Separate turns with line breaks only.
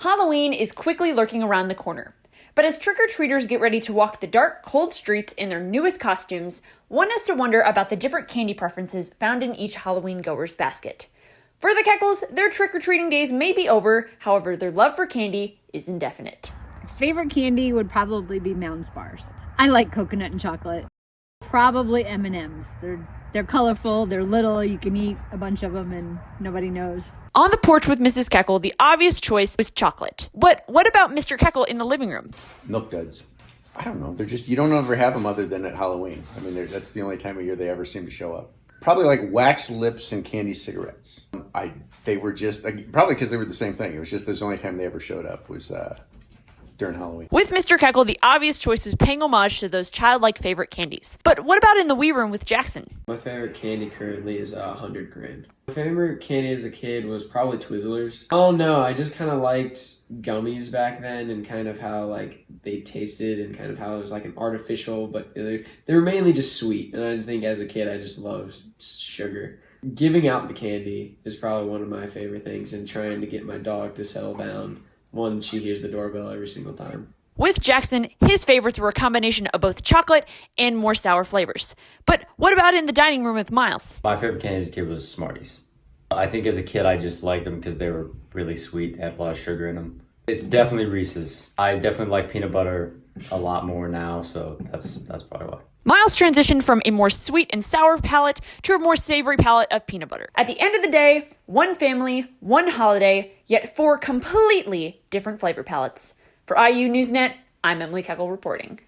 Halloween is quickly lurking around the corner. But as trick-or-treaters get ready to walk the dark, cold streets in their newest costumes, one has to wonder about the different candy preferences found in each Halloween goer's basket. For the Koechels, their trick-or-treating days may be over, however, their love for candy is indefinite.
Favorite candy would probably be Mounds bars. I like coconut and chocolate. Probably M&Ms. They're colorful, they're little, you can eat a bunch of them and nobody knows.
On the porch with Mrs. Koechel, the obvious choice was chocolate. But what about Mr. Koechel in the living room?
Milk duds. I don't know. They're just, you don't ever have them other than at Halloween. I mean, that's the only time of year they ever seem to show up. Probably like wax lips and candy cigarettes. They were just, probably because they were the same thing. It was just the only time they ever showed up was during Halloween.
With Mr. Koechel, the obvious choice was paying homage to those childlike favorite candies. But what about in the wee room with Jackson?
My favorite candy currently is 100 grand. My favorite candy as a kid was probably Twizzlers. Oh no, I just kind of liked gummies back then and kind of how like they tasted and kind of how it was like an artificial, but they were mainly just sweet. And I think as a kid I just loved sugar. Giving out the candy is probably one of my favorite things, and trying to get my dog to settle down when she hears the doorbell every single time.
With Jackson, his favorites were a combination of both chocolate and more sour flavors. But what about in the dining room with Miles?
My favorite candy as a kid was Smarties. I think as a kid I just liked them because they were really sweet. They had a lot of sugar in them. It's definitely Reese's. I definitely like peanut butter a lot more now, so that's probably why.
Miles transitioned from a more sweet and sour palate to a more savory palate of peanut butter. At the end of the day, one family, one holiday, yet four completely different flavor palettes. For IU Newsnet, I'm Emily Koechel reporting.